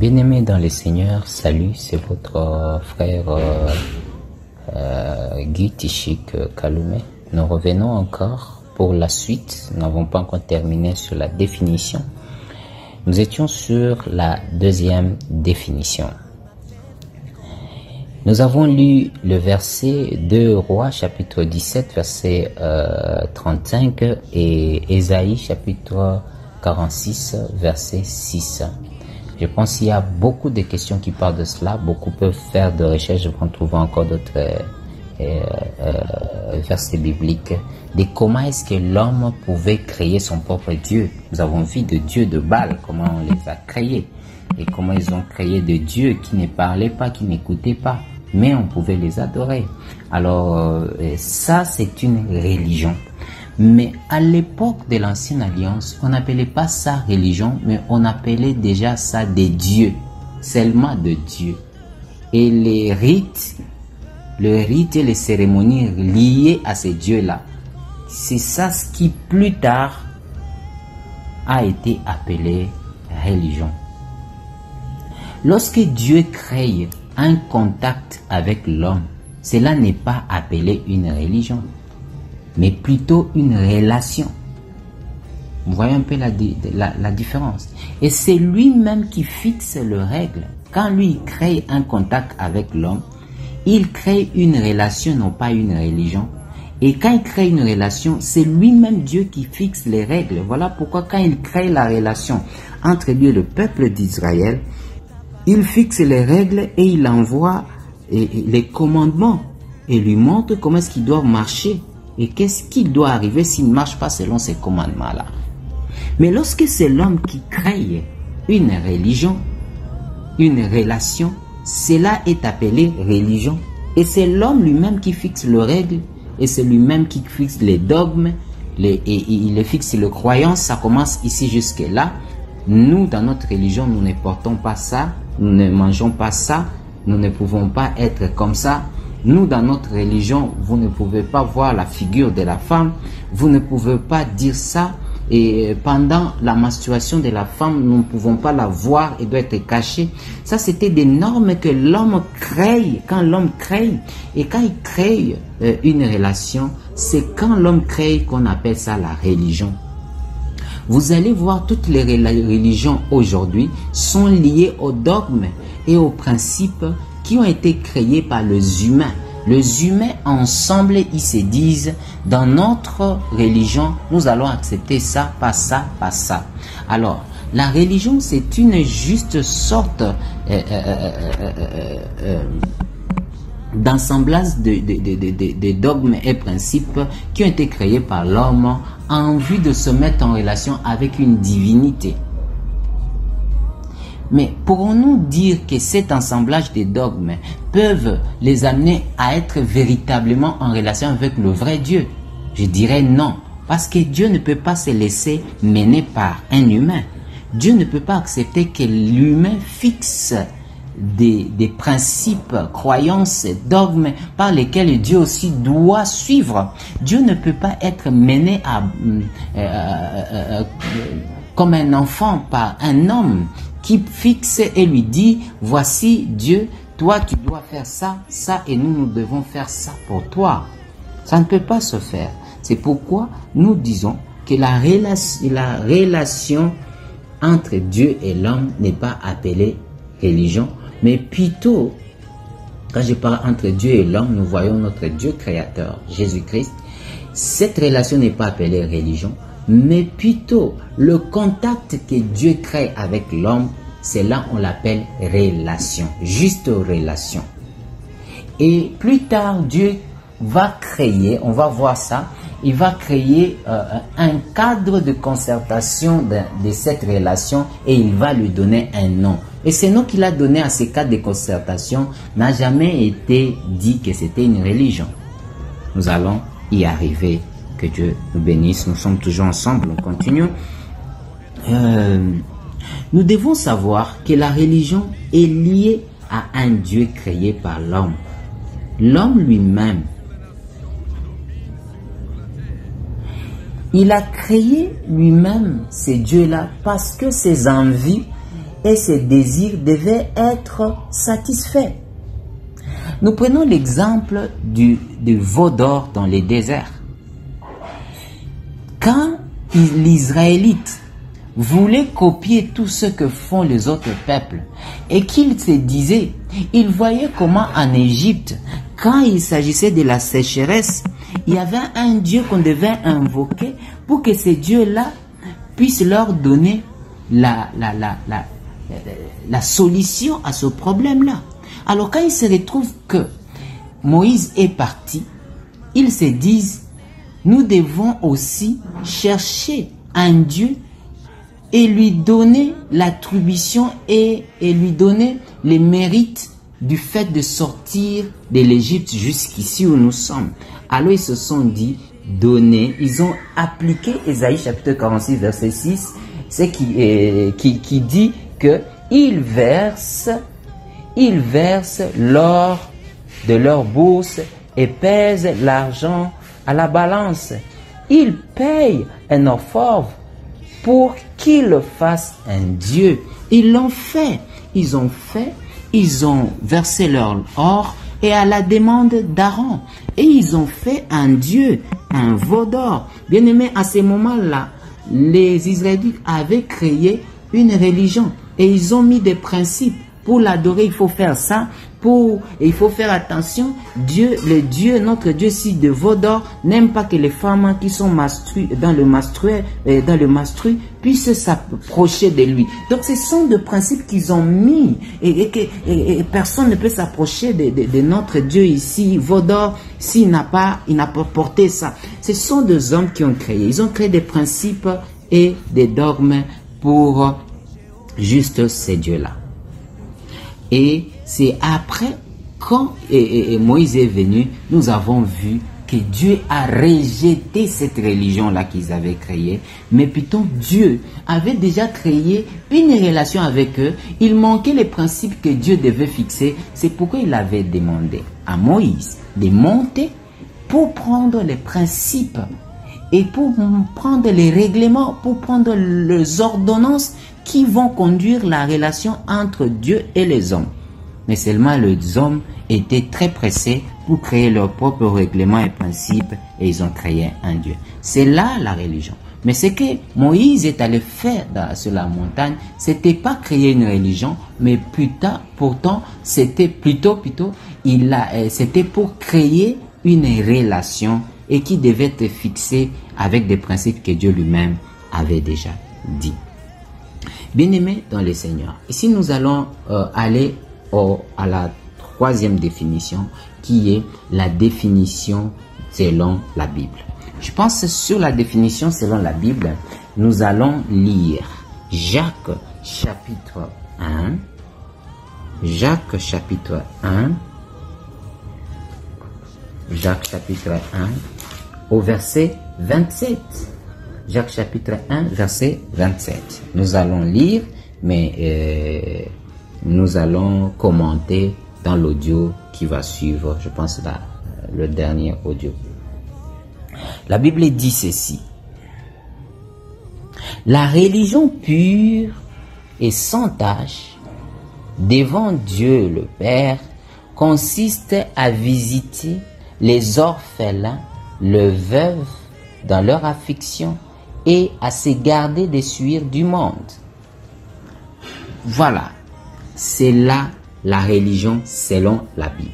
Bien-aimés dans les Seigneurs, salut, c'est votre frère Guy Tichik Kaloumé. Nous revenons encore pour la suite. Nous n'avons pas encore terminé sur la définition. Nous étions sur la deuxième définition. Nous avons lu le verset 2 Rois chapitre 17 verset 35 et Ésaïe chapitre 46 verset 6. Je pense qu'il y a beaucoup de questions qui parlent de cela. Beaucoup peuvent faire de recherches pour trouver encore d'autres versets bibliques. De comment est-ce que l'homme pouvait créer son propre Dieu. Nous avons vu de Dieu de Baal, comment on les a créés. Et comment ils ont créé de dieux qui ne parlaient pas, qui n'écoutaient pas. Mais on pouvait les adorer. Alors ça c'est une religion. Mais à l'époque de l'Ancienne Alliance, on n'appelait pas ça religion, mais on appelait déjà ça des dieux, seulement de Dieu. Et les rites et les cérémonies liées à ces dieux-là, c'est ça ce qui plus tard a été appelé religion. Lorsque Dieu crée un contact avec l'homme, cela n'est pas appelé une religion, mais plutôt une relation. Vous voyez un peu la différence. Et c'est lui-même qui fixe les règles. Quand lui crée un contact avec l'homme, il crée une relation, non pas une religion. Et quand il crée une relation, c'est lui-même Dieu qui fixe les règles. Voilà pourquoi quand il crée la relation entre lui et le peuple d'Israël, il fixe les règles et il envoie les commandements et lui montre comment est-ce qu'il doit marcher. Et qu'est-ce qui doit arriver s'il ne marche pas selon ces commandements-là. Mais lorsque c'est l'homme qui crée une religion, une relation, cela est appelé religion. Et c'est l'homme lui-même qui fixe les règles, et c'est lui-même qui fixe les dogmes, et il fixe les croyances. Ça commence ici jusque là. Nous, dans notre religion, nous ne portons pas ça, nous ne mangeons pas ça, nous ne pouvons pas être comme ça. Nous, dans notre religion, vous ne pouvez pas voir la figure de la femme, vous ne pouvez pas dire ça, et pendant la menstruation de la femme, nous ne pouvons pas la voir et doit être cachée. Ça, c'était des normes que l'homme crée, quand l'homme crée, et quand il crée une relation, c'est quand l'homme crée qu'on appelle ça la religion. Vous allez voir, toutes les religions aujourd'hui sont liées aux dogmes et aux principes qui ont été créés par les humains. Les humains ensemble, ils se disent, dans notre religion, nous allons accepter ça, pas ça, pas ça. Alors, la religion, c'est une juste sorte d'assemblage de dogmes et principes qui ont été créés par l'homme en vue de se mettre en relation avec une divinité. Mais pourrons-nous dire que cet assemblage de dogmes peuvent les amener à être véritablement en relation avec le vrai Dieu? Je dirais non, parce que Dieu ne peut pas se laisser mener par un humain. Dieu ne peut pas accepter que l'humain fixe des principes, croyances, dogmes par lesquels Dieu aussi doit suivre. Dieu ne peut pas être mené comme un enfant par un homme qui fixe et lui dit, voici Dieu, toi tu dois faire ça, ça et nous devons faire ça pour toi. Ça ne peut pas se faire. C'est pourquoi nous disons que la relation entre Dieu et l'homme n'est pas appelée religion, mais plutôt, quand je parle entre Dieu et l'homme, nous voyons notre Dieu créateur, Jésus-Christ. Cette relation n'est pas appelée religion, mais plutôt le contact que Dieu crée avec l'homme, c'est là on l'appelle relation, juste relation. Et plus tard, Dieu va créer, on va voir ça, il va créer un cadre de concertation de cette relation et il va lui donner un nom. Et ce nom qu'il a donné à ce cadre de concertation n'a jamais été dit que c'était une religion. Nous allons y arriver. Que Dieu nous bénisse. Nous sommes toujours ensemble. On continue. Nous devons savoir que la religion est liée à un Dieu créé par l'homme. L'homme lui-même, il a créé lui-même ces dieux-là parce que ses envies et ses désirs devaient être satisfaits. Nous prenons l'exemple du veau d'or dans les déserts. Quand les Israélites voulaient copier tout ce que font les autres peuples et qu'ils se disaient, ils voyaient comment en Égypte, quand il s'agissait de la sécheresse, il y avait un Dieu qu'on devait invoquer pour que ce Dieu-là puisse leur donner la solution à ce problème-là. Alors quand ils se retrouvent que Moïse est parti, ils se disent, nous devons aussi chercher un Dieu et lui donner l'attribution et lui donner les mérites du fait de sortir de l'Égypte jusqu'ici où nous sommes. Alors ils se sont dit, ils ont appliqué Ésaïe chapitre 46 verset 6, c'est qui dit que ils versent l'or de leur bourse et pèsent l'argent à la balance. Ils payent un orfèvre pour qu'il fasse un Dieu. Ils l'ont fait. Ils ont versé leur or et à la demande d'Aaron. Et ils ont fait un Dieu, un veau d'or. Bien aimé, à ce moment-là, les Israélites avaient créé une religion et ils ont mis des principes. Pour l'adorer, il faut faire ça. Il faut faire attention. Notre Dieu, si de veau d'or, n'aime pas que les femmes qui sont dans le menstru puissent s'approcher de lui. Donc, ce sont des principes qu'ils ont mis et personne ne peut s'approcher de notre Dieu ici, veau d'or, s'il n'a pas porté ça. Ce sont des hommes qui ont créé. Ils ont créé des principes et des dogmes pour juste ces dieux-là. Et c'est après, quand Moïse est venu, nous avons vu que Dieu a rejeté cette religion-là qu'ils avaient créée. Mais plutôt, Dieu avait déjà créé une relation avec eux. Il manquait les principes que Dieu devait fixer. C'est pourquoi il avait demandé à Moïse de monter pour prendre les principes et pour prendre les règlements, pour prendre les ordonnances qui vont conduire la relation entre Dieu et les hommes. Mais seulement les hommes étaient très pressés pour créer leurs propres règlements et principes et ils ont créé un Dieu. C'est là la religion. Mais ce que Moïse est allé faire sur la montagne, c'était pas créer une religion, mais pourtant, c'était c'était pour créer une relation et qui devait être fixée avec des principes que Dieu lui-même avait déjà dit. Bien-aimés dans le Seigneur, ici nous allons aller à la troisième définition qui est la définition selon la Bible. Je pense sur la définition selon la Bible, nous allons lire Jacques chapitre 1, Jacques chapitre 1 au verset 27. Jacques chapitre 1, verset 27. Nous allons lire, mais nous allons commenter dans l'audio qui va suivre, je pense le dernier audio. La Bible dit ceci. La religion pure et sans tache devant Dieu le Père consiste à visiter les orphelins, les veuves dans leur affliction et à se garder des souillures du monde. Voilà, c'est là la religion selon la Bible.